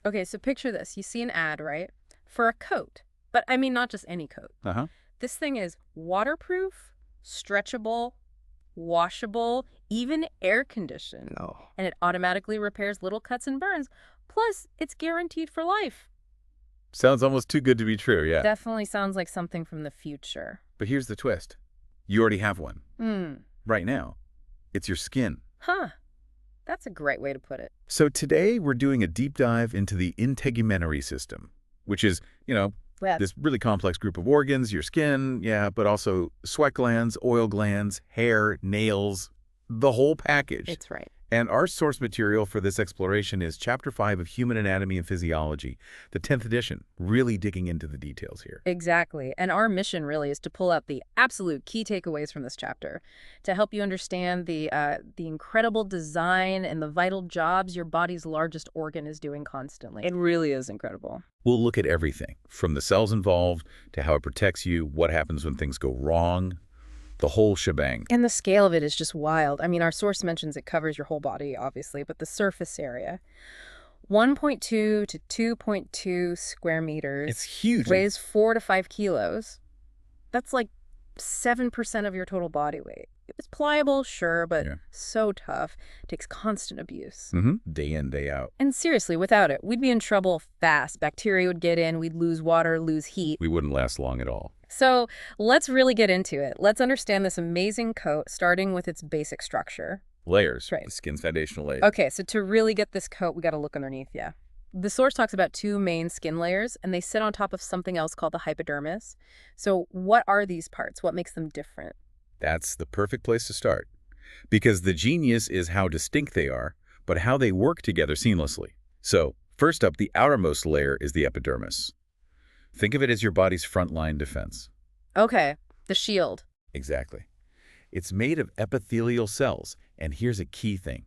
Okay, so picture this. You see an ad, right? For a coat. But I mean, not just any coat. Uh-huh. This thing is waterproof, stretchable, washable, even air conditioned. No. And it automatically repairs little cuts and burns. Plus, it's guaranteed for life. Sounds almost too good to be true, yeah. Definitely sounds like something from the future. But here's the twist. You already have one. Right now. It's your skin. Huh. That's a great way to put it. So today we're doing a deep dive into the integumentary system, which is, this really complex group of organs, your skin, yeah, but also sweat glands, oil glands, hair, nails, the whole package. It's right. And our source material for this exploration is Chapter 5 of Human Anatomy and Physiology, the 10th edition, really digging into the details here. Exactly. And our mission really is to pull out the absolute key takeaways from this chapter to help you understand the incredible design and the vital jobs your body's largest organ is doing constantly. It really is incredible. We'll look at everything, from the cells involved to how it protects you, what happens when things go wrong, the whole shebang. And the scale of it is just wild. I mean, our source mentions it covers your whole body, obviously, but the surface area, 1.2 to 2.2 square meters. It's huge. Weighs 4 to 5 kilos. That's like 7% of your total body weight. It's pliable, sure, but so tough. Takes constant abuse. Day in, day out. And seriously, without it, we'd be in trouble fast. Bacteria would get in, we'd lose water, lose heat. We wouldn't last long at all. So let's really get into it. Let's understand this amazing coat, starting with its basic structure. Layers. Right. The skin's foundational layers. Okay, so to really get this coat, we got to look underneath, yeah. The source talks about 2 main skin layers, and they sit on top of something else called the hypodermis. So what are these parts? What makes them different? That's the perfect place to start. Because the genius is how distinct they are, but how they work together seamlessly. So, first up, the outermost layer is the epidermis. Think of it as your body's frontline defense. Okay, the shield. Exactly. It's made of epithelial cells, and here's a key thing.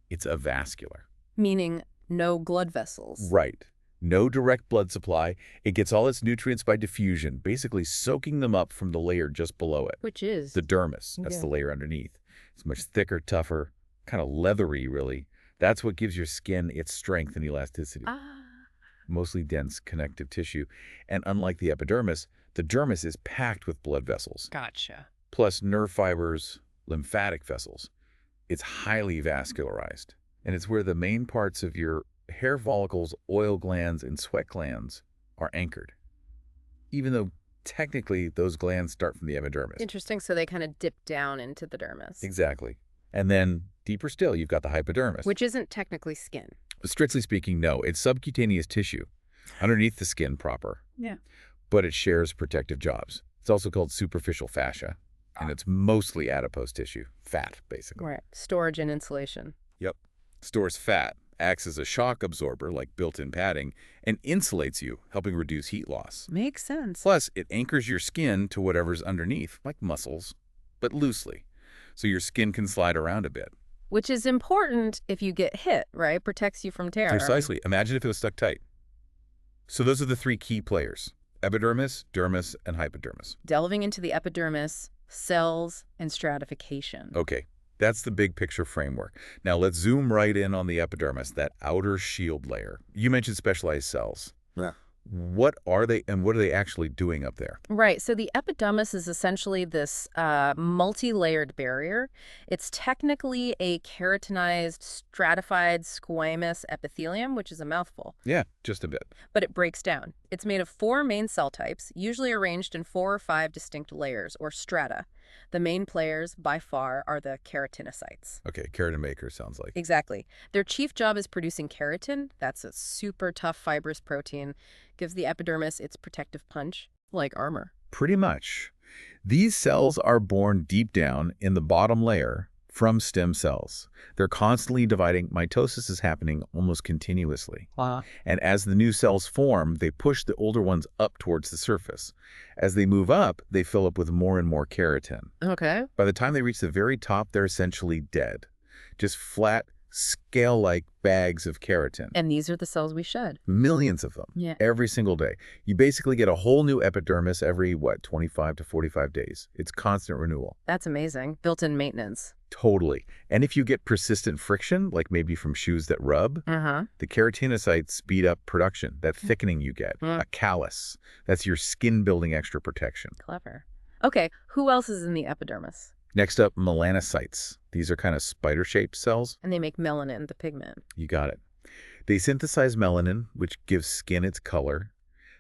It's avascular. Meaning no blood vessels. Right. No direct blood supply. It gets all its nutrients by diffusion, basically soaking them up from the layer just below it. Which is? The dermis. That's the layer underneath. It's much thicker, tougher, kind of leathery, really. That's what gives your skin its strength and elasticity. Mostly dense connective tissue. And unlike the epidermis, the dermis is packed with blood vessels. Gotcha. Plus nerve fibers, lymphatic vessels. It's highly vascularized. And it's where the main parts of your hair follicles, oil glands, and sweat glands are anchored. Even though technically those glands start from the epidermis. Interesting, so they kind of dip down into the dermis. Exactly. And then deeper still, you've got the hypodermis. Which isn't technically skin. Strictly speaking, no. It's subcutaneous tissue underneath the skin proper. Yeah. But it shares protective jobs. It's also called superficial fascia, and it's mostly adipose tissue, fat, basically. Right. Storage and insulation. Yep. Stores fat, acts as a shock absorber like built-in padding, and insulates you, helping reduce heat loss. Makes sense. Plus, it anchors your skin to whatever's underneath, like muscles, but loosely, so your skin can slide around a bit. Which is important if you get hit, right? Protects you from tear. Precisely. Imagine if it was stuck tight. So those are the 3 key players: epidermis, dermis, and hypodermis. Delving into the epidermis, cells, and stratification. Okay, that's the big picture framework. Now let's zoom right in on the epidermis, that outer shield layer. You mentioned specialized cells. Yeah. What are they, and what are they actually doing up there? Right. So the epidermis is essentially this multi-layered barrier. It's technically a keratinized, stratified, squamous epithelium, which is a mouthful. Yeah, just a bit. But it breaks down. It's made of 4 main cell types, usually arranged in 4 or 5 distinct layers, or strata. The main players, by far, are the keratinocytes. Okay, keratin maker sounds like. Exactly. Their chief job is producing keratin. That's a super tough fibrous protein. Gives the epidermis its protective punch, like armor. Pretty much. These cells are born deep down in the bottom layer from stem cells. They're constantly dividing. Mitosis is happening almost continuously. Wow. And as the new cells form, they push the older ones up towards the surface. As they move up, they fill up with more and more keratin. Okay. By the time they reach the very top, they're essentially dead. Just flat, scale-like bags of keratin. And these are the cells we shed. Millions of them. Yeah. Every single day. You basically get a whole new epidermis every, 25 to 45 days. It's constant renewal. That's amazing. Built-in maintenance. Totally. And if you get persistent friction, like maybe from shoes that rub, the keratinocytes speed up production, that thickening you get. A callus. That's your skin-building extra protection. Clever. Okay, who else is in the epidermis? Next up, melanocytes. These are kind of spider-shaped cells. And they make melanin, the pigment. You got it. They synthesize melanin, which gives skin its color.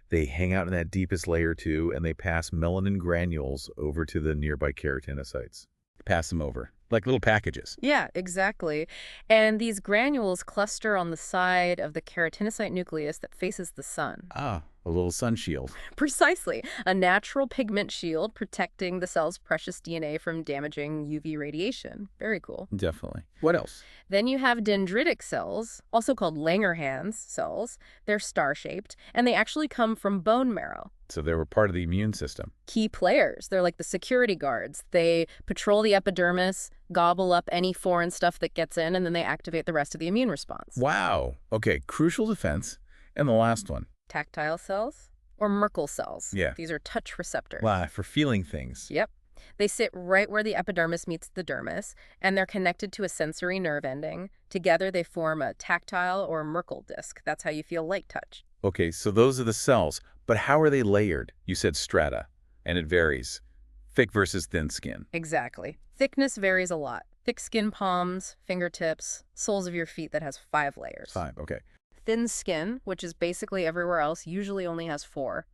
They hang out in that deepest layer too, and they pass melanin granules over to the nearby keratinocytes. Pass them over, like little packages. Yeah, exactly. And these granules cluster on the side of the keratinocyte nucleus that faces the sun. Ah, a little sun shield. Precisely. A natural pigment shield protecting the cell's precious DNA from damaging UV radiation. Very cool. Definitely. What else? Then you have dendritic cells, also called Langerhans cells. They're star-shaped, and they actually come from bone marrow. So they were part of the immune system. Key players. They're like the security guards. They patrol the epidermis, gobble up any foreign stuff that gets in, and then they activate the rest of the immune response. Wow. Okay, crucial defense. And the last one. Tactile cells or Merkel cells. Yeah. These are touch receptors. Wow, for feeling things. Yep. They sit right where the epidermis meets the dermis, and they're connected to a sensory nerve ending. Together, they form a tactile or Merkel disc. That's how you feel light touch. Okay, so those are the cells. But how are they layered? You said strata, and it varies. Thick versus thin skin. Exactly. Thickness varies a lot. Thick skin palms, fingertips, soles of your feet that has 5 layers. 5, okay. Thin skin, which is basically everywhere else, usually only has 4.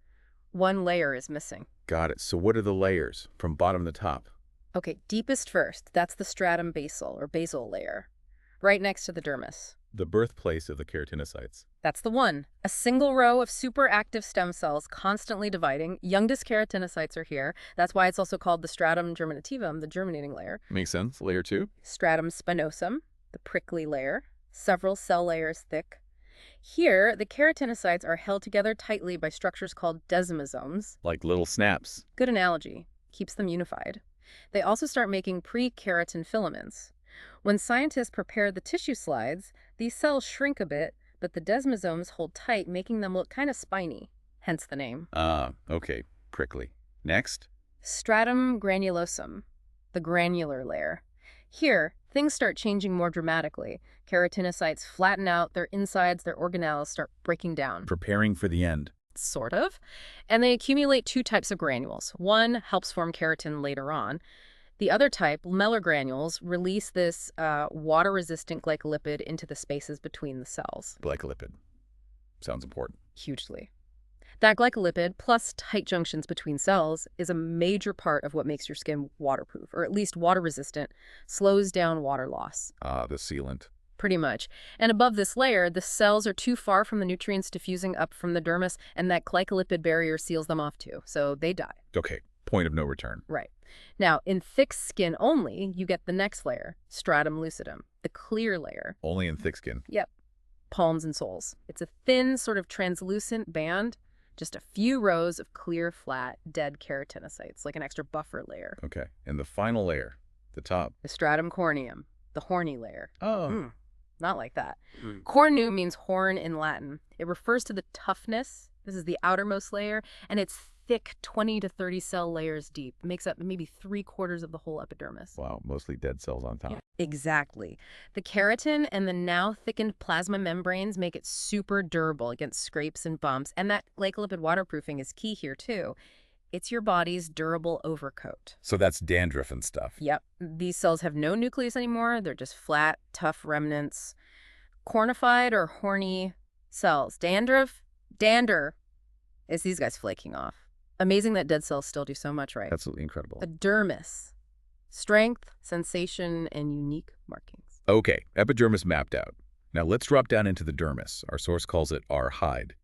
1 layer is missing. Got it. So what are the layers from bottom to top? Okay, deepest first. That's the stratum basal or basal layer, right next to the dermis. The birthplace of the keratinocytes. That's the one. A single row of super active stem cells constantly dividing. Youngest keratinocytes are here. That's why it's also called the stratum germinativum, the germinating layer. Makes sense. Layer 2? Stratum spinosum, the prickly layer, several cell layers thick. Here, the keratinocytes are held together tightly by structures called desmosomes. Like little snaps. Good analogy. Keeps them unified. They also start making pre-keratin filaments. When scientists prepare the tissue slides, these cells shrink a bit, but the desmosomes hold tight, making them look kind of spiny, hence the name. Ah, okay. Prickly. Next? Stratum granulosum, the granular layer. Here, things start changing more dramatically. Keratinocytes flatten out, their insides, their organelles start breaking down. Preparing for the end. Sort of. And they accumulate 2 types of granules. One helps form keratin later on. The other type, lamellar granules, release this water-resistant glycolipid into the spaces between the cells. Glycolipid. Sounds important. Hugely. That glycolipid, plus tight junctions between cells, is a major part of what makes your skin waterproof, or at least water-resistant, slows down water loss. Ah, the sealant. Pretty much. And above this layer, the cells are too far from the nutrients diffusing up from the dermis, and that glycolipid barrier seals them off too, so they die. Okay, point of no return. Right. Now, in thick skin only, you get the next layer, stratum lucidum, the clear layer. Only in thick skin. Yep. Palms and soles. It's a thin, sort of translucent band, just a few rows of clear, flat, dead keratinocytes, like an extra buffer layer. Okay, and the final layer, the top. The stratum corneum, the horny layer. Oh. Not like that. Cornu means horn in Latin. It refers to the toughness. This is the outermost layer, and it's thick 20 to 30 cell layers deep. It makes up maybe 3/4 of the whole epidermis. Wow, mostly dead cells on top. Yeah, exactly. The keratin and the now thickened plasma membranes make it super durable against scrapes and bumps, and that glycolipid waterproofing is key here too. It's your body's durable overcoat. So that's dandruff and stuff. Yep. These cells have no nucleus anymore. They're just flat, tough remnants. Cornified or horny cells. Dandruff, dander, is these guys flaking off. Amazing that dead cells still do so much right. Absolutely incredible. The dermis. Strength, sensation, and unique markings. Okay, epidermis mapped out. Now let's drop down into the dermis. Our source calls it our hide.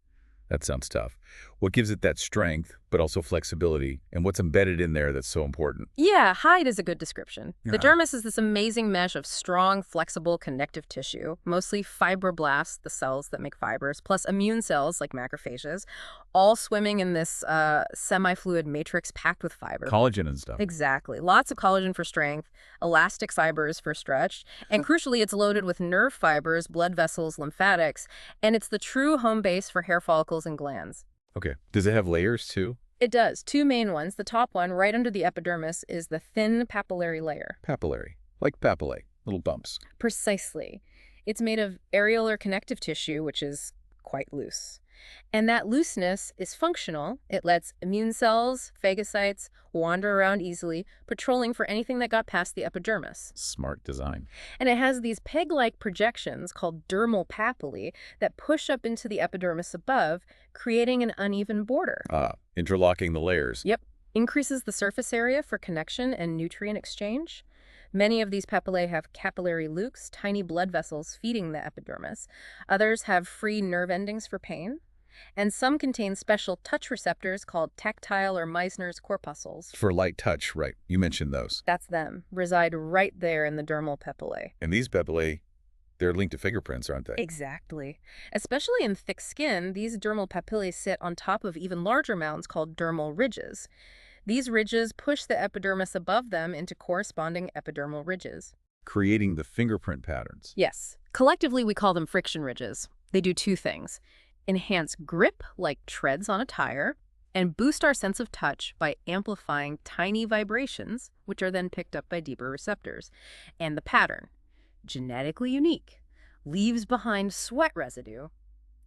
That sounds tough. What gives it that strength, but also flexibility, and what's embedded in there that's so important? Yeah, hide is a good description. The Yeah. dermis is this amazing mesh of strong, flexible connective tissue, mostly fibroblasts, the cells that make fibers, plus immune cells like macrophages, all swimming in this semi-fluid matrix packed with fiber. Collagen and stuff. Exactly. Lots of collagen for strength, elastic fibers for stretch, and crucially, it's loaded with nerve fibers, blood vessels, lymphatics, and it's the true home base for hair follicles and glands. Okay. Does it have layers too? It does. Two main ones. The top one, right under the epidermis, is the thin papillary layer. Papillary. Like papillae. Little bumps. Precisely. It's made of areolar connective tissue, which is quite loose. And that looseness is functional. It lets immune cells, phagocytes, wander around easily, patrolling for anything that got past the epidermis. Smart design. And it has these peg-like projections called dermal papillae that push up into the epidermis above, creating an uneven border. Interlocking the layers. Yep. Increases the surface area for connection and nutrient exchange. Many of these papillae have capillary lukes, tiny blood vessels feeding the epidermis. Others have free nerve endings for pain. And some contain special touch receptors called tactile or Meissner's corpuscles. For light touch, right. You mentioned those. That's them. Reside right there in the dermal papillae. And these papillae, they're linked to fingerprints, aren't they? Exactly. Especially in thick skin, these dermal papillae sit on top of even larger mounds called dermal ridges. These ridges push the epidermis above them into corresponding epidermal ridges. Creating the fingerprint patterns. Yes. Collectively, we call them friction ridges. They do two things: enhance grip like treads on a tire, and boost our sense of touch by amplifying tiny vibrations, which are then picked up by deeper receptors. And the pattern, genetically unique, leaves behind sweat residue,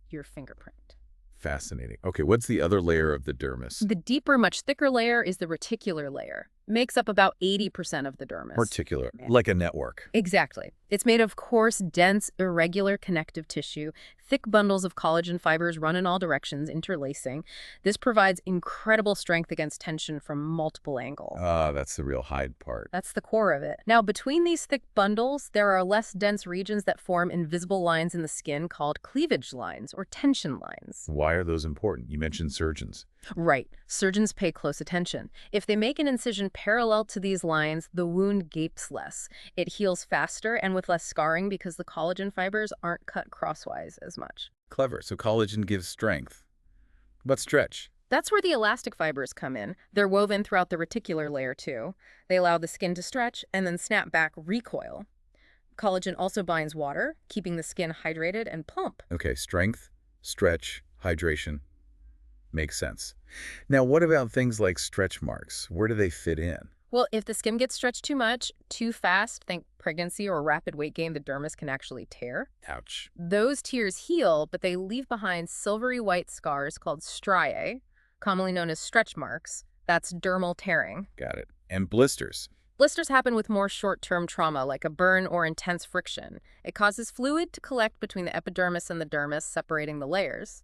your fingerprint. Fascinating. Okay, what's the other layer of the dermis? The deeper, much thicker layer is the reticular layer. Makes up about 80% of the dermis. Reticular, like a network. Exactly. It's made of coarse, dense, irregular connective tissue. Thick bundles of collagen fibers run in all directions, interlacing. This provides incredible strength against tension from multiple angles. That's the real hide part. That's the core of it. Now, between these thick bundles, there are less dense regions that form invisible lines in the skin called cleavage lines or tension lines. Why are those important? You mentioned surgeons. Right. Surgeons pay close attention. If they make an incision parallel to these lines, the wound gapes less. It heals faster and with less scarring because the collagen fibers aren't cut crosswise as much. Clever. So collagen gives strength. But stretch. That's where the elastic fibers come in. They're woven throughout the reticular layer too. They allow the skin to stretch and then snap back, recoil. Collagen also binds water, keeping the skin hydrated and plump. Okay, strength, stretch, hydration. Makes sense. Now, what about things like stretch marks? Where do they fit in? Well, if the skin gets stretched too much, too fast, think pregnancy or rapid weight gain, the dermis can actually tear. Ouch. Those tears heal, but they leave behind silvery white scars called striae, commonly known as stretch marks. That's dermal tearing. Got it. And blisters. Blisters happen with more short-term trauma, like a burn or intense friction. It causes fluid to collect between the epidermis and the dermis, separating the layers.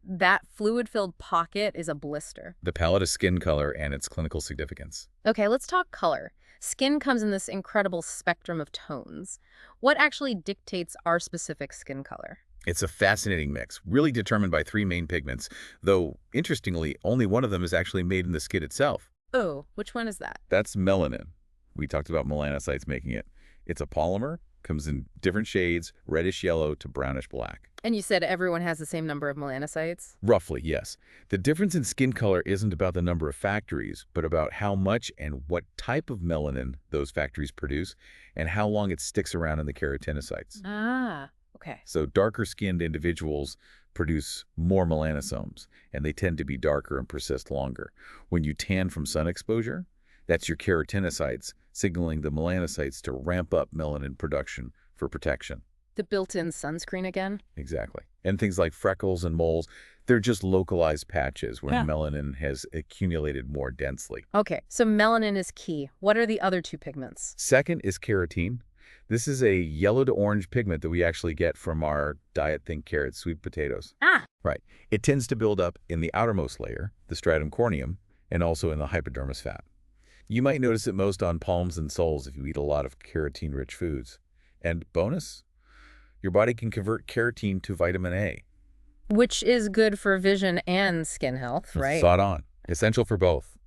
That fluid-filled pocket is a blister. The palette of skin color and its clinical significance. Okay, let's talk color. Skin comes in this incredible spectrum of tones. What actually dictates our specific skin color? It's a fascinating mix, really determined by three main pigments, though, interestingly, only one of them is actually made in the skin itself. Oh, which one is that? That's melanin. We talked about melanocytes making it. It's a polymer, comes in different shades, reddish yellow to brownish black. And you said everyone has the same number of melanocytes? Roughly, yes. The difference in skin color isn't about the number of factories, but about how much and what type of melanin those factories produce and how long it sticks around in the keratinocytes. Ah, okay. So darker-skinned individuals produce more melanosomes, and they tend to be darker and persist longer. When you tan from sun exposure, that's your keratinocytes signaling the melanocytes to ramp up melanin production for protection. The built-in sunscreen again? Exactly. And things like freckles and moles, they're just localized patches where melanin has accumulated more densely. Okay, so melanin is key. What are the other two pigments? Second is carotene. This is a yellow to orange pigment that we actually get from our diet think carrots, sweet potatoes. Ah! Right. It tends to build up in the outermost layer, the stratum corneum, and also in the hypodermis fat. You might notice it most on palms and soles if you eat a lot of carotene-rich foods. And bonus, your body can convert carotene to vitamin A. Which is good for vision and skin health, right? Spot on. Essential for both.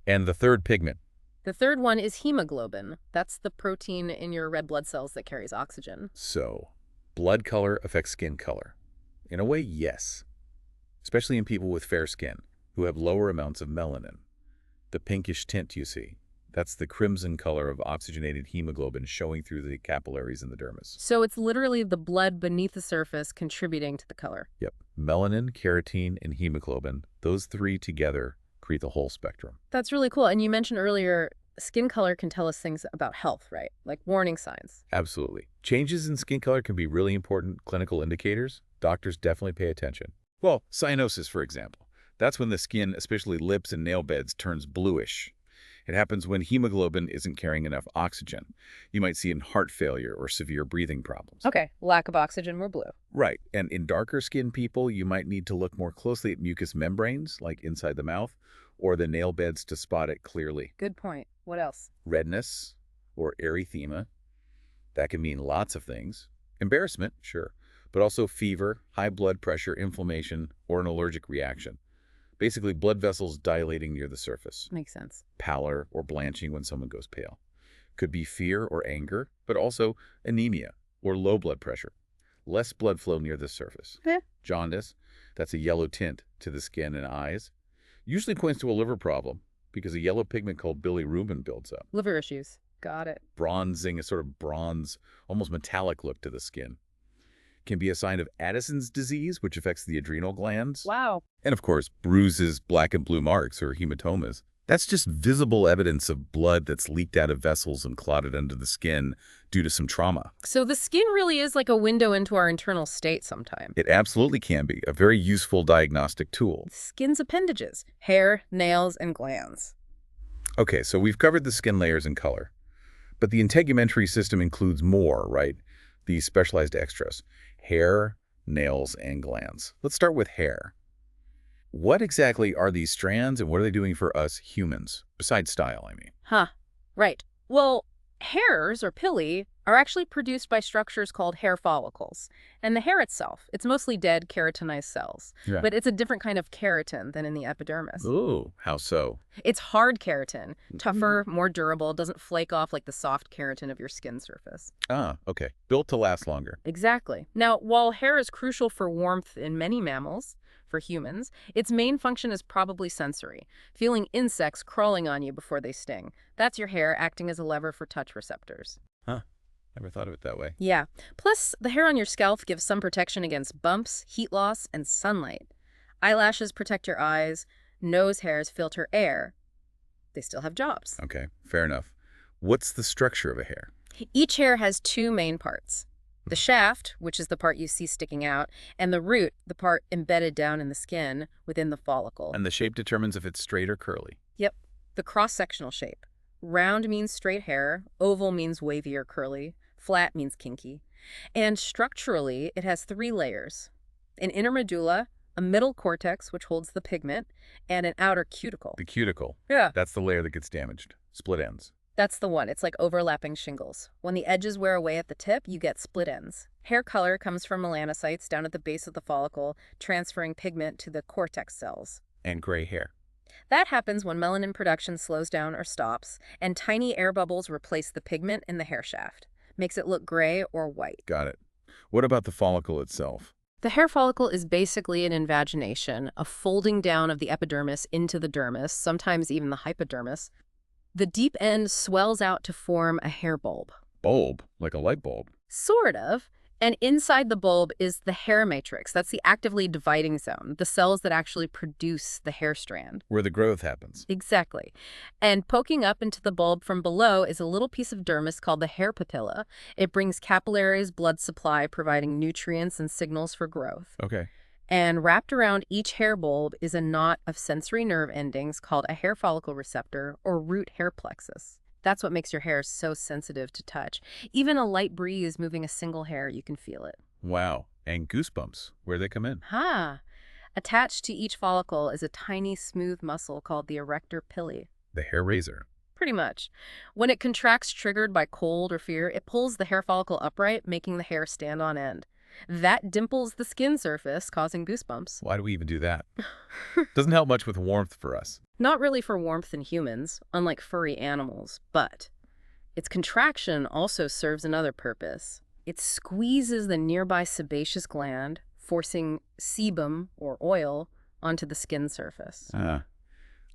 And the third pigment. The third one is hemoglobin. That's the protein in your red blood cells that carries oxygen. So, blood color affects skin color. In a way, yes. Especially in people with fair skin who have lower amounts of melanin. The pinkish tint you see, that's the crimson color of oxygenated hemoglobin showing through the capillaries in the dermis. So it's literally the blood beneath the surface contributing to the color. Yep. Melanin, carotene, and hemoglobin, those three together create the whole spectrum. That's really cool. And you mentioned earlier, skin color can tell us things about health, right? Like warning signs. Absolutely. Changes in skin color can be really important clinical indicators. Doctors definitely pay attention. Well, cyanosis, for example. That's when the skin, especially lips and nail beds, turns bluish. It happens when hemoglobin isn't carrying enough oxygen. You might see in heart failure or severe breathing problems. Okay, lack of oxygen, we're blue. Right. And in darker skinned people, you might need to look more closely at mucous membranes, like inside the mouth, or the nail beds to spot it clearly. Good point. What else? Redness or erythema. That can mean lots of things. Embarrassment, sure, but also fever, high blood pressure, inflammation, or an allergic reaction. Basically, blood vessels dilating near the surface. Makes sense. Pallor or blanching when someone goes pale. Could be fear or anger, but also anemia or low blood pressure. Less blood flow near the surface. Jaundice, that's a yellow tint to the skin and eyes. Usually points to a liver problem because a yellow pigment called bilirubin builds up. Liver issues. Got it. Bronzing, a sort of bronze, almost metallic look to the skin. Can be a sign of Addison's disease, which affects the adrenal glands. Wow. And of course, bruises, black and blue marks, or hematomas. That's just visible evidence of blood that's leaked out of vessels and clotted under the skin due to some trauma. So the skin really is like a window into our internal state sometime. It absolutely can be a very useful diagnostic tool. Skin's appendages, hair, nails, and glands. Okay, so we've covered the skin layers and color. But the integumentary system includes more, right? These specialized extras. Hair, nails, and glands. Let's start with hair. What exactly are these strands and what are they doing for us humans? Besides style, I mean. Right. Well, hairs, or pili, are actually produced by structures called hair follicles. And the hair itself, it's mostly dead keratinized cells. Yeah. But it's a different kind of keratin than in the epidermis. Ooh, how so? It's hard keratin, tougher, more durable, doesn't flake off like the soft keratin of your skin surface. Ah, okay. Built to last longer. Exactly. Now, while hair is crucial for warmth in many mammals, for humans, its main function is probably sensory, feeling insects crawling on you before they sting. That's your hair acting as a lever for touch receptors. Huh. Never thought of it that way. Yeah. Plus, the hair on your scalp gives some protection against bumps, heat loss, and sunlight. Eyelashes protect your eyes. Nose hairs filter air. They still have jobs. Okay, fair enough. What's the structure of a hair? Each hair has two main parts. The shaft, which is the part you see sticking out, and the root, the part embedded down in the skin within the follicle. And the shape determines if it's straight or curly. Yep, the cross-sectional shape. Round means straight hair, oval means wavy or curly, flat means kinky. And structurally, it has three layers. An inner medulla, a middle cortex, which holds the pigment, and an outer cuticle. The cuticle. Yeah. That's the layer that gets damaged. Split ends. That's the one. It's like overlapping shingles. When the edges wear away at the tip, you get split ends. Hair color comes from melanocytes down at the base of the follicle, transferring pigment to the cortex cells. And gray hair. That happens when melanin production slows down or stops, and tiny air bubbles replace the pigment in the hair shaft. Makes it look gray or white. Got it. What about the follicle itself? The hair follicle is basically an invagination, a folding down of the epidermis into the dermis, sometimes even the hypodermis. The deep end swells out to form a hair bulb. Bulb? Like a light bulb? Sort of. And inside the bulb is the hair matrix. That's the actively dividing zone, the cells that actually produce the hair strand. Where the growth happens. Exactly. And poking up into the bulb from below is a little piece of dermis called the hair papilla. It brings capillaries, blood supply, providing nutrients and signals for growth. Okay. And wrapped around each hair bulb is a knot of sensory nerve endings called a hair follicle receptor or root hair plexus. That's what makes your hair so sensitive to touch. Even a light breeze moving a single hair, you can feel it. Wow. And goosebumps, where they come in. Attached to each follicle is a tiny, smooth muscle called the erector pili. The hair raiser. Pretty much. When it contracts triggered by cold or fear, it pulls the hair follicle upright, making the hair stand on end. That dimples the skin surface, causing goosebumps. Why do we even do that? Doesn't help much with warmth for us. Not really for warmth in humans, unlike furry animals, but its contraction also serves another purpose. It squeezes the nearby sebaceous gland, forcing sebum, or oil, onto the skin surface.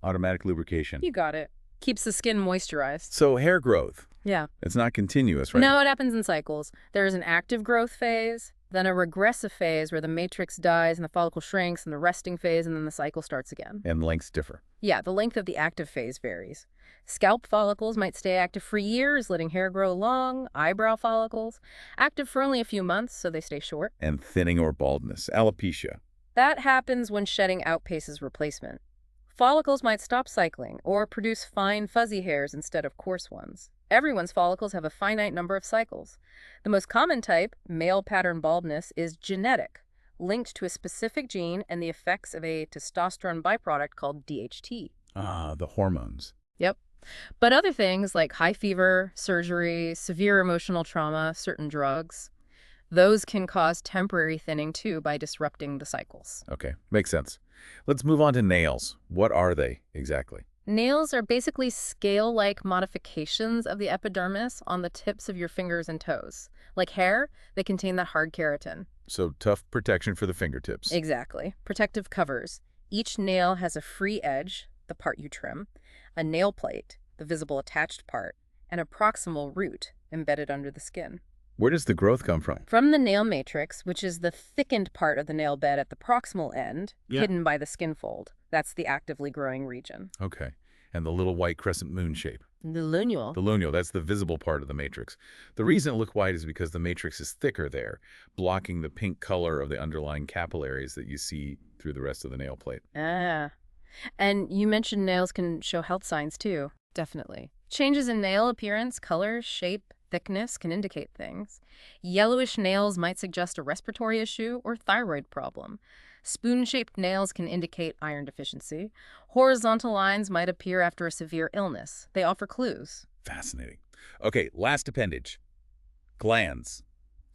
Automatic lubrication. You got it. Keeps the skin moisturized. So hair growth. Yeah. It's not continuous, right? No, it happens in cycles. There is an active growth phase, then a regressive phase where the matrix dies and the follicle shrinks, and the resting phase, and then the cycle starts again. And lengths differ. Yeah, the length of the active phase varies. Scalp follicles might stay active for years, letting hair grow long. Eyebrow follicles, active for only a few months, so they stay short. And thinning or baldness, alopecia. That happens when shedding outpaces replacement. Follicles might stop cycling or produce fine, fuzzy hairs instead of coarse ones. Everyone's follicles have a finite number of cycles. The most common type, male pattern baldness, is genetic, linked to a specific gene and the effects of a testosterone byproduct called DHT. The hormones. Yep. But other things like high fever, surgery, severe emotional trauma, certain drugs, those can cause temporary thinning too by disrupting the cycles. Okay, makes sense. Let's move on to nails. What are they exactly? Nails are basically scale-like modifications of the epidermis on the tips of your fingers and toes. Like hair, they contain that hard keratin. So tough protection for the fingertips. Exactly. Protective covers. Each nail has a free edge, the part you trim, a nail plate, the visible attached part, and a proximal root embedded under the skin. Where does the growth come from? From the nail matrix, which is the thickened part of the nail bed at the proximal end, hidden by the skin fold. That's the actively growing region. Okay. And the little white crescent moon shape. The lunule. The lunule, that's the visible part of the matrix. The reason it look white is because the matrix is thicker there, blocking the pink color of the underlying capillaries that you see through the rest of the nail plate. Ah. And you mentioned nails can show health signs too. Definitely. Changes in nail appearance, color, shape, thickness can indicate things. Yellowish nails might suggest a respiratory issue or thyroid problem. Spoon-shaped nails can indicate iron deficiency. Horizontal lines might appear after a severe illness. They offer clues. Fascinating. Okay, last appendage. Glands.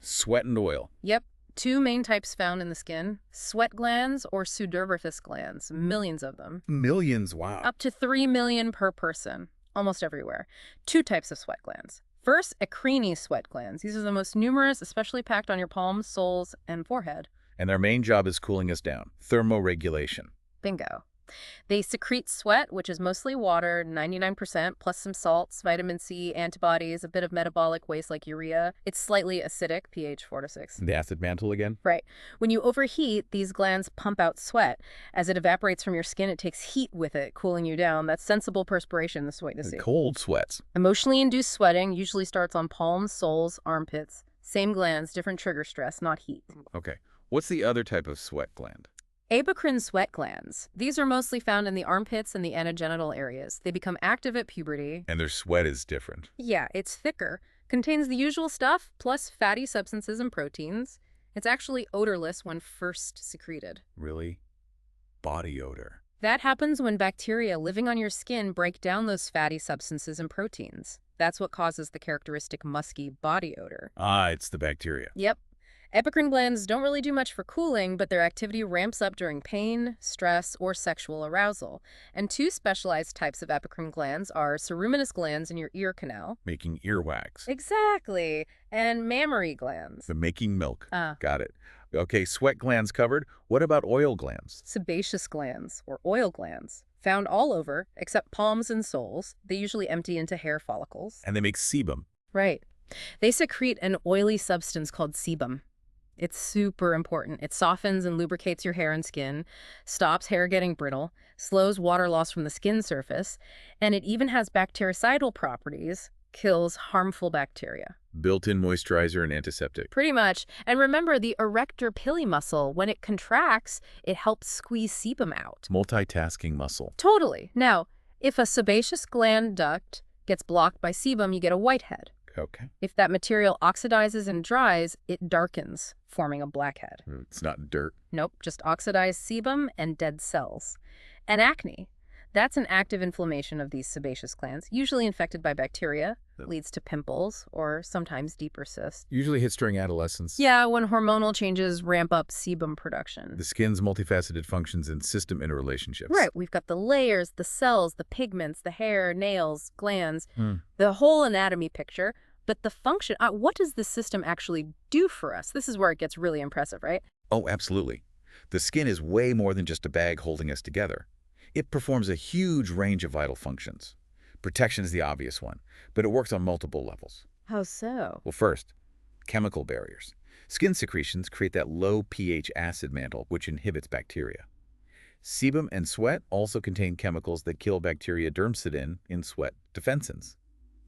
Sweat and oil. Yep. Two main types found in the skin, sweat glands or pseudoverfus glands, millions of them. Millions, wow. Up to 3 million per person, almost everywhere. Two types of sweat glands. First, eccrine sweat glands. These are the most numerous, especially packed on your palms, soles, and forehead. And their main job is cooling us down. Thermoregulation. Bingo. They secrete sweat, which is mostly water, 99%, plus some salts, vitamin C, antibodies, a bit of metabolic waste like urea. It's slightly acidic, pH 4 to 6. The acid mantle again? Right. When you overheat, these glands pump out sweat. As it evaporates from your skin, it takes heat with it, cooling you down. That's sensible perspiration, this is what you see. Cold sweats. Emotionally induced sweating usually starts on palms, soles, armpits. Same glands, different trigger stress, not heat. Okay. What's the other type of sweat gland? Apocrine sweat glands. These are mostly found in the armpits and the anogenital areas. They become active at puberty. And their sweat is different. Yeah, it's thicker. Contains the usual stuff, plus fatty substances and proteins. It's actually odorless when first secreted. Really? Body odor. That happens when bacteria living on your skin break down those fatty substances and proteins. That's what causes the characteristic musky body odor. Ah, it's the bacteria. Yep. Apocrine glands don't really do much for cooling, but their activity ramps up during pain, stress, or sexual arousal. And two specialized types of apocrine glands are ceruminous glands in your ear canal. Making earwax. Exactly. And mammary glands. The making milk. Got it. Okay, sweat glands covered. What about oil glands? Sebaceous glands, or oil glands. Found all over, except palms and soles. They usually empty into hair follicles. And they make sebum. Right. They secrete an oily substance called sebum. It's super important. It softens and lubricates your hair and skin, stops hair getting brittle, slows water loss from the skin surface, and it even has bactericidal properties, kills harmful bacteria. Built-in moisturizer and antiseptic. Pretty much. And remember, the erector pili muscle, when it contracts, it helps squeeze sebum out. Multitasking muscle. Totally. Now, if a sebaceous gland duct gets blocked by sebum, you get a whitehead. Okay. If that material oxidizes and dries, it darkens, forming a blackhead. It's not dirt. Nope, just oxidized sebum and dead cells. And acne. That's an active inflammation of these sebaceous glands, usually infected by bacteria, Yep. leads to pimples or sometimes deeper cysts. Usually hits during adolescence. Yeah, when hormonal changes ramp up sebum production. The skin's multifaceted functions and system interrelationships. Right, we've got the layers, the cells, the pigments, the hair, nails, glands, Hmm. the whole anatomy picture. But the function, what does the system actually do for us? This is where it gets really impressive, right? Oh, absolutely. The skin is way more than just a bag holding us together. It performs a huge range of vital functions. Protection is the obvious one, but it works on multiple levels. How so? Well, first, chemical barriers. Skin secretions create that low pH acid mantle, which inhibits bacteria. Sebum and sweat also contain chemicals that kill bacteria dermcidin in sweat defensins.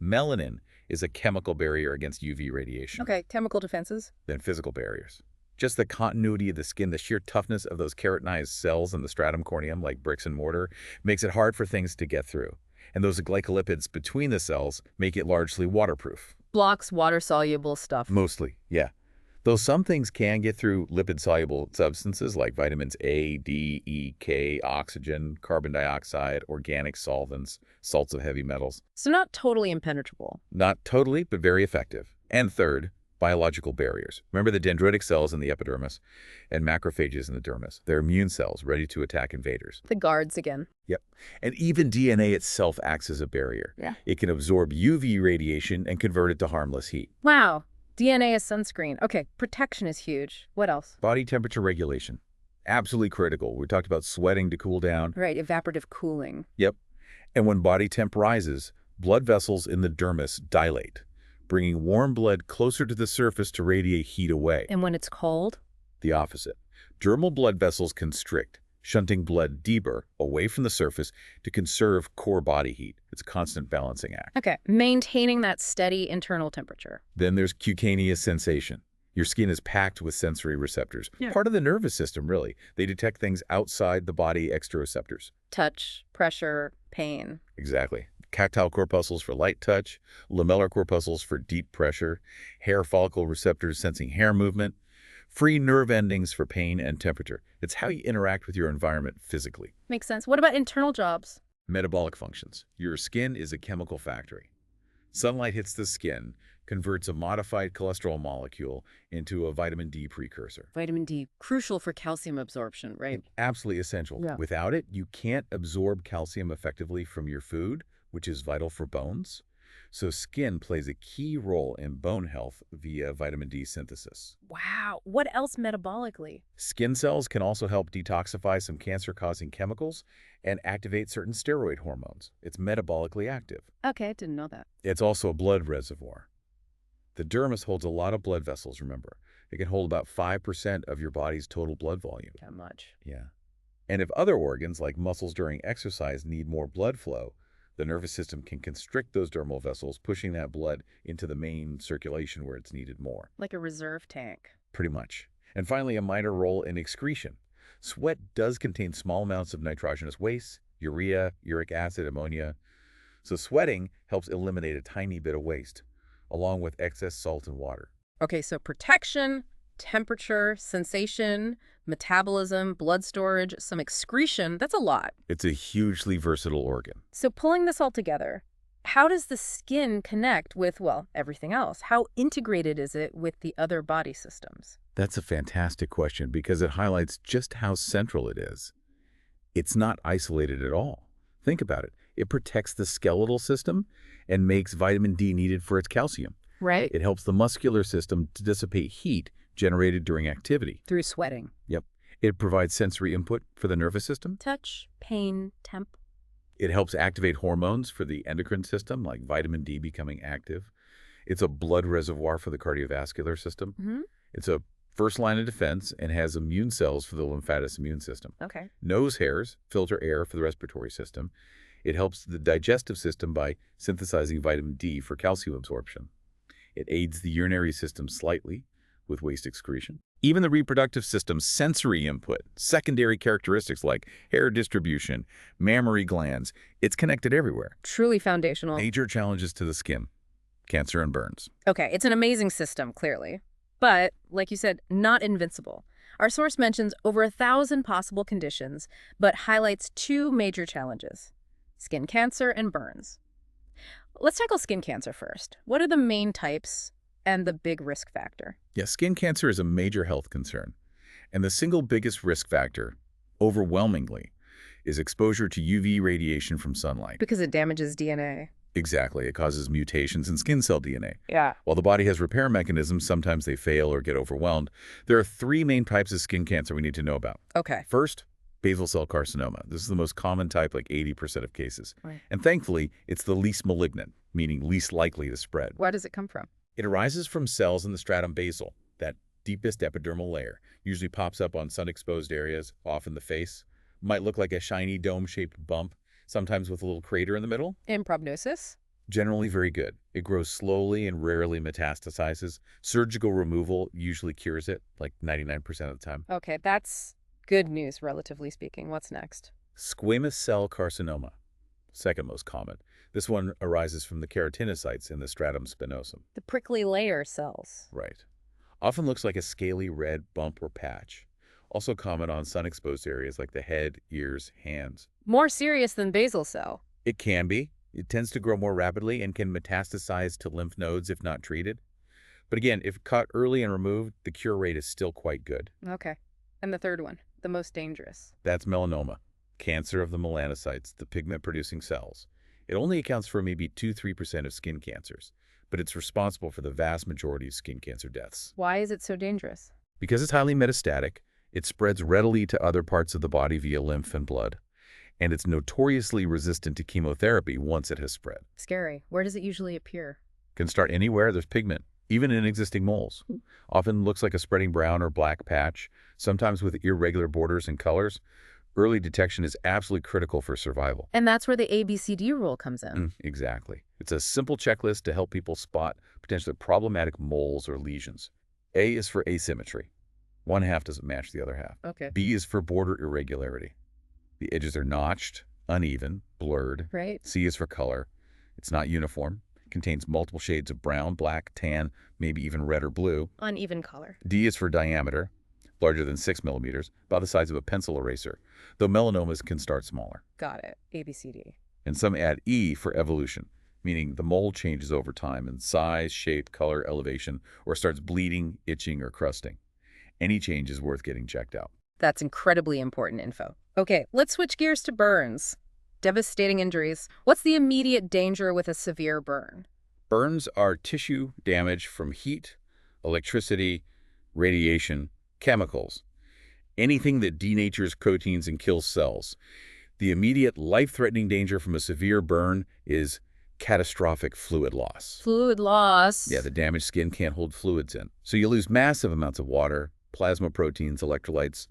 Melanin is a chemical barrier against UV radiation. Okay, chemical defenses. Than physical barriers. Just the continuity of the skin, the sheer toughness of those keratinized cells in the stratum corneum, like bricks and mortar, makes it hard for things to get through. And those glycolipids between the cells make it largely waterproof. Blocks water-soluble stuff. Mostly, yeah. Though some things can get through lipid-soluble substances like vitamins A, D, E, K, oxygen, carbon dioxide, organic solvents, salts of heavy metals. So not totally impenetrable. Not totally, but very effective. And third, biological barriers. Remember the dendritic cells in the epidermis and macrophages in the dermis. They're immune cells ready to attack invaders. The guards again. Yep. And even DNA itself acts as a barrier. Yeah. It can absorb UV radiation and convert it to harmless heat. Wow. DNA as sunscreen. Okay, protection is huge. What else? Body temperature regulation. Absolutely critical. We talked about sweating to cool down. Right, evaporative cooling. Yep. And when body temp rises, blood vessels in the dermis dilate, bringing warm blood closer to the surface to radiate heat away. And when it's cold? The opposite. Dermal blood vessels constrict, shunting blood deeper, away from the surface, to conserve core body heat. It's a constant balancing act. Okay, maintaining that steady internal temperature. Then there's cutaneous sensation. Your skin is packed with sensory receptors. Yeah. Part of the nervous system, really. They detect things outside the body exteroceptors. Touch, pressure, pain. Exactly. Tactile corpuscles for light touch, lamellar corpuscles for deep pressure, hair follicle receptors sensing hair movement, free nerve endings for pain and temperature. It's how you interact with your environment physically. Makes sense. What about internal jobs? Metabolic functions. Your skin is a chemical factory. Sunlight hits the skin, converts a modified cholesterol molecule into a vitamin D precursor. Vitamin D, crucial for calcium absorption, right? Absolutely essential. Yeah. Without it, you can't absorb calcium effectively from your food, which is vital for bones. So skin plays a key role in bone health via vitamin D synthesis. Wow. What else metabolically? Skin cells can also help detoxify some cancer-causing chemicals and activate certain steroid hormones. It's metabolically active. Okay, I didn't know that. It's also a blood reservoir. The dermis holds a lot of blood vessels, remember. It can hold about 5% of your body's total blood volume. That much. Yeah. And if other organs, like muscles during exercise, need more blood flow, the nervous system can constrict those dermal vessels, pushing that blood into the main circulation where it's needed more. Like a reserve tank. Pretty much. And finally, a minor role in excretion. Sweat does contain small amounts of nitrogenous waste, urea, uric acid, ammonia. So sweating helps eliminate a tiny bit of waste, along with excess salt and water. Okay, so protection, temperature, sensation, metabolism, blood storage, some excretion. That's a lot. It's a hugely versatile organ. So pulling this all together, how does the skin connect with, well, everything else? How integrated is it with the other body systems? That's a fantastic question because it highlights just how central it is. It's not isolated at all. Think about it. It protects the skeletal system and makes vitamin D needed for its calcium. Right. It helps the muscular system to dissipate heat generated during activity. Through sweating. Yep. It provides sensory input for the nervous system. Touch, pain, temp. It helps activate hormones for the endocrine system, like vitamin D becoming active. It's a blood reservoir for the cardiovascular system. Mm-hmm. It's a first line of defense and has immune cells for the lymphatic immune system. Okay. Nose hairs filter air for the respiratory system. It helps the digestive system by synthesizing vitamin D for calcium absorption. It aids the urinary system slightly with waste excretion. Even the reproductive system's sensory input, secondary characteristics like hair distribution, mammary glands, it's connected everywhere. Truly foundational. Major challenges to the skin, cancer and burns. Okay, it's an amazing system, clearly. But, like you said, not invincible. Our source mentions over 1,000 possible conditions, but highlights two major challenges. Skin cancer and burns. Let's tackle skin cancer first. What are the main types and the big risk factor? Yeah, skin cancer is a major health concern. And the single biggest risk factor, overwhelmingly, is exposure to UV radiation from sunlight. Because it damages DNA. Exactly. It causes mutations in skin cell DNA. Yeah. While the body has repair mechanisms, sometimes they fail or get overwhelmed. There are three main types of skin cancer we need to know about. Okay. First, basal cell carcinoma. This is the most common type, like 80% of cases. Right. And thankfully, it's the least malignant, meaning least likely to spread. Where does it come from? It arises from cells in the stratum basal, that deepest epidermal layer. Usually pops up on sun-exposed areas, often the face. Might look like a shiny dome-shaped bump, sometimes with a little crater in the middle. In prognosis? Generally very good. It grows slowly and rarely metastasizes. Surgical removal usually cures it, like 99% of the time. Okay, that's good news, relatively speaking. What's next? Squamous cell carcinoma, second most common. This one arises from the keratinocytes in the stratum spinosum. The prickly layer cells. Right. Often looks like a scaly red bump or patch. Also common on sun-exposed areas like the head, ears, hands. More serious than basal cell. It can be. It tends to grow more rapidly and can metastasize to lymph nodes if not treated. But again, if caught early and removed, the cure rate is still quite good. Okay. And the third one, the most dangerous. That's melanoma, cancer of the melanocytes, the pigment-producing cells. It only accounts for maybe 2–3% of skin cancers, but it's responsible for the vast majority of skin cancer deaths. Why is it so dangerous? Because it's highly metastatic, it spreads readily to other parts of the body via lymph and blood, and it's notoriously resistant to chemotherapy once it has spread. Scary. Where does it usually appear? Can start anywhere there's pigment, even in existing moles. Often looks like a spreading brown or black patch, sometimes with irregular borders and colors. Early detection is absolutely critical for survival. And that's where the ABCD rule comes in. Exactly. It's a simple checklist to help people spot potentially problematic moles or lesions. A is for asymmetry. One half doesn't match the other half. Okay. B is for border irregularity. The edges are notched, uneven, blurred. Right. C is for color. It's not uniform. Contains multiple shades of brown, black, tan, maybe even red or blue. Uneven color. D is for diameter, larger than 6 millimeters, about the size of a pencil eraser, though melanomas can start smaller. Got it. ABCD. And some add E for evolution, meaning the mole changes over time in size, shape, color, elevation, or starts bleeding, itching, or crusting. Any change is worth getting checked out. That's incredibly important info. Okay, let's switch gears to burns. Devastating injuries. What's the immediate danger with a severe burn? Burns are tissue damage from heat, electricity, radiation, chemicals, anything that denatures proteins and kills cells. The immediate life-threatening danger from a severe burn is catastrophic fluid loss. Fluid loss. Yeah, the damaged skin can't hold fluids in. So you lose massive amounts of water, plasma proteins, electrolytes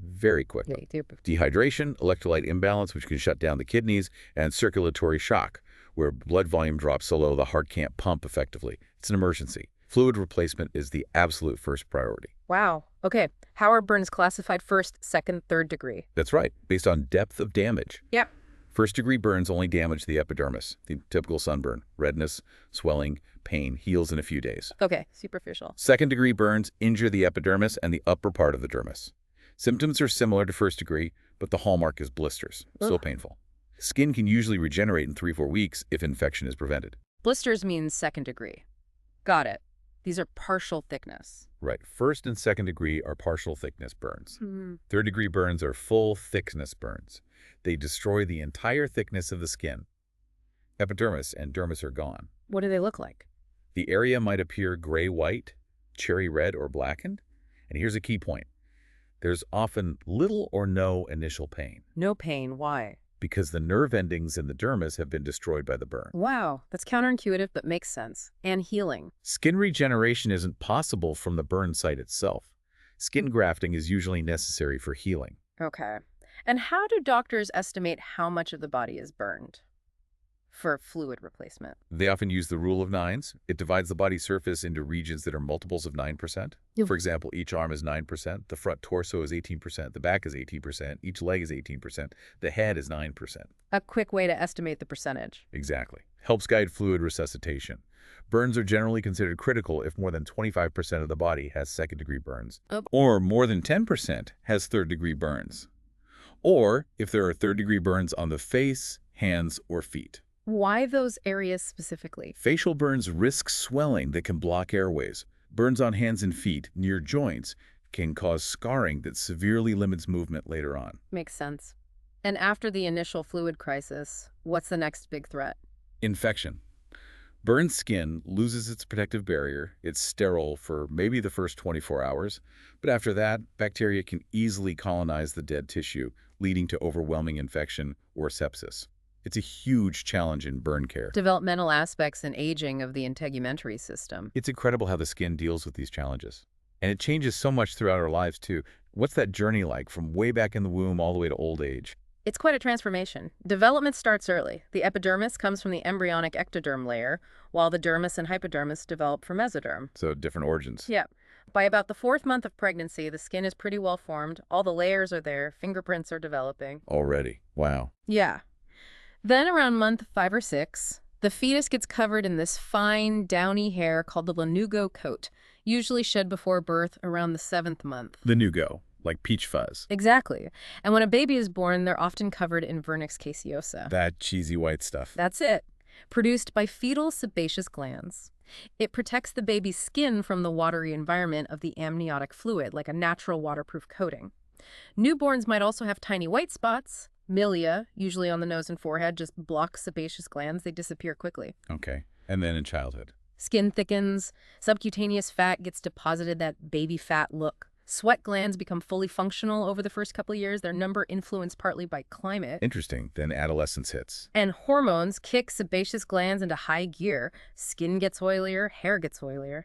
very quickly. Dehydration, electrolyte imbalance, which can shut down the kidneys, and circulatory shock, where blood volume drops so low the heart can't pump effectively. It's an emergency. Fluid replacement is the absolute first priority. Wow. Okay. How are burns classified first, second, third degree? That's right, based on depth of damage. Yep. First-degree burns only damage the epidermis, the typical sunburn. Redness, swelling, pain, heals in a few days. Okay, superficial. Second-degree burns injure the epidermis and the upper part of the dermis. Symptoms are similar to first-degree, but the hallmark is blisters, still painful. Skin can usually regenerate in 3–4 weeks if infection is prevented. Blisters means second degree. Got it. These are partial thickness. Right. First and second degree are partial thickness burns. Third-degree burns are full thickness burns. They destroy the entire thickness of the skin. Epidermis and dermis are gone. What do they look like? The area might appear gray-white, cherry red, or blackened. And here's a key point. There's often little or no initial pain. No pain. Why? Because the nerve endings in the dermis have been destroyed by the burn. Wow, that's counterintuitive but makes sense. And healing. Skin regeneration isn't possible from the burn site itself. Skin grafting is usually necessary for healing. Okay. And how do doctors estimate how much of the body is burned for fluid replacement? They often use the rule of nines. It divides the body surface into regions that are multiples of 9%. For example, each arm is 9%, the front torso is 18%, the back is 18%, each leg is 18%, the head is 9%. A quick way to estimate the percentage. Exactly. Helps guide fluid resuscitation. Burns are generally considered critical if more than 25% of the body has second-degree burns, or more than 10% has third-degree burns. Or if there are third-degree burns on the face, hands, or feet. Why those areas specifically? Facial burns risk swelling that can block airways. Burns on hands and feet near joints can cause scarring that severely limits movement later on. Makes sense. And after the initial fluid crisis, what's the next big threat? Infection. Burned skin loses its protective barrier. It's sterile for maybe the first 24 hours, but after that, bacteria can easily colonize the dead tissue, leading to overwhelming infection or sepsis. It's a huge challenge in burn care. Developmental aspects and aging of the integumentary system. It's incredible how the skin deals with these challenges. And it changes so much throughout our lives, too. What's that journey like from way back in the womb all the way to old age? It's quite a transformation. Development starts early. The epidermis comes from the embryonic ectoderm layer, while the dermis and hypodermis develop from mesoderm. So different origins. Yeah. By about the 4th month of pregnancy, the skin is pretty well formed. All the layers are there. Fingerprints are developing. Already. Wow. Yeah. Then around month 5 or 6, the fetus gets covered in this fine, downy hair called the lanugo coat, usually shed before birth around the 7th month. Lanugo, like peach fuzz. Exactly. And when a baby is born, they're often covered in vernix caseosa. That cheesy white stuff. That's it. Produced by fetal sebaceous glands. It protects the baby's skin from the watery environment of the amniotic fluid, like a natural waterproof coating. Newborns might also have tiny white spots. Milia, usually on the nose and forehead, just block sebaceous glands. They disappear quickly. Okay. And then in childhood? Skin thickens, subcutaneous fat gets deposited, that baby fat look. Sweat glands become fully functional over the first couple of years, their number influenced partly by climate. Interesting. Then adolescence hits. And hormones kick sebaceous glands into high gear. Skin gets oilier, hair gets oilier.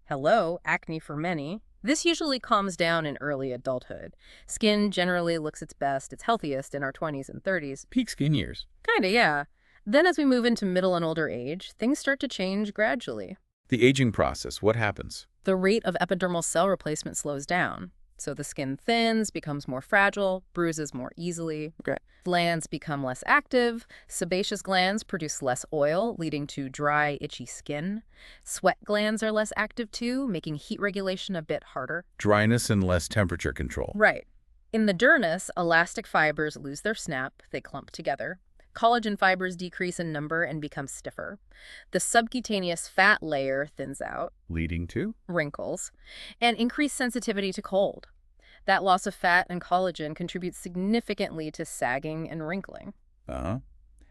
Hello, acne for many. This usually calms down in early adulthood. Skin generally looks its best, its healthiest in our 20s and 30s. Peak skin years. Kinda, yeah. Then as we move into middle and older age, things start to change gradually. The aging process, what happens? The rate of epidermal cell replacement slows down. So the skin thins, becomes more fragile, bruises more easily. Okay. Glands become less active. Sebaceous glands produce less oil, leading to dry, itchy skin. Sweat glands are less active too, making heat regulation a bit harder. Dryness and less temperature control. Right. In the dermis, elastic fibers lose their snap. They clump together. Collagen fibers decrease in number and become stiffer. The subcutaneous fat layer thins out, Leading to? wrinkles, and increased sensitivity to cold. That loss of fat and collagen contributes significantly to sagging and wrinkling. Uh-huh.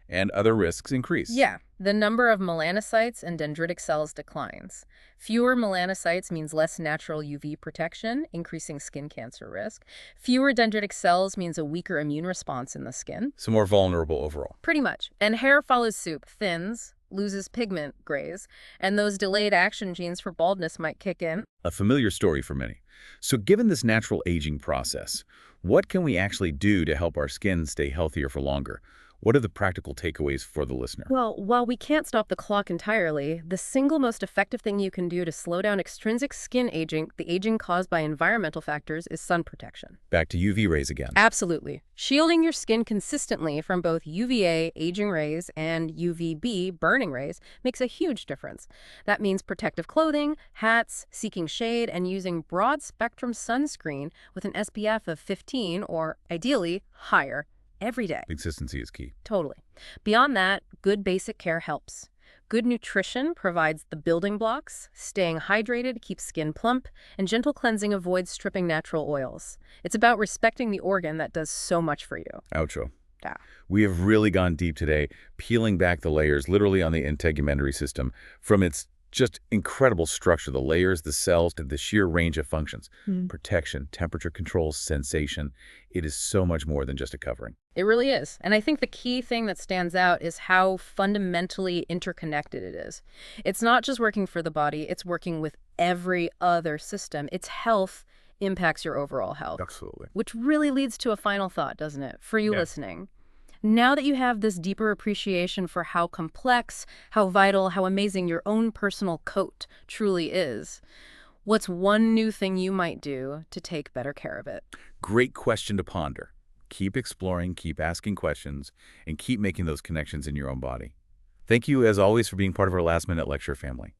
And other risks increase. Yeah, the number of melanocytes and dendritic cells declines. Fewer melanocytes means less natural UV protection, increasing skin cancer risk. Fewer dendritic cells means a weaker immune response in the skin. So more vulnerable overall. Pretty much. And hair follows suit, thins, loses pigment, grays, and those delayed action genes for baldness might kick in. A familiar story for many. So given this natural aging process, what can we actually do to help our skin stay healthier for longer? What are the practical takeaways for the listener? Well, while we can't stop the clock entirely, the single most effective thing you can do to slow down extrinsic skin aging, the aging caused by environmental factors, is sun protection. Back to UV rays again. Absolutely. Shielding your skin consistently from both UVA, aging rays, and UVB, burning rays, makes a huge difference. That means protective clothing, hats, seeking shade, and using broad-spectrum sunscreen with an SPF of 15 or, ideally, higher. Every day. Consistency is key. Totally. Beyond that, good basic care helps. Good nutrition provides the building blocks, staying hydrated keeps skin plump, and gentle cleansing avoids stripping natural oils. It's about respecting the organ that does so much for you. Outro. Yeah. We have really gone deep today, peeling back the layers literally on the integumentary system from its just incredible structure, the layers, the cells, and the sheer range of functions. Protection, temperature control, sensation. It is so much more than just a covering. It really is. And I think the key thing that stands out is how fundamentally interconnected it is. It's not just working for the body, it's working with every other system. Its health impacts your overall health. Absolutely. Which really leads to a final thought, doesn't it, for you listening? Now that you have this deeper appreciation for how complex, how vital, how amazing your own personal coat truly is, what's one new thing you might do to take better care of it? Great question to ponder. Keep exploring, keep asking questions, and keep making those connections in your own body. Thank you, as always, for being part of our last-minute lecture family.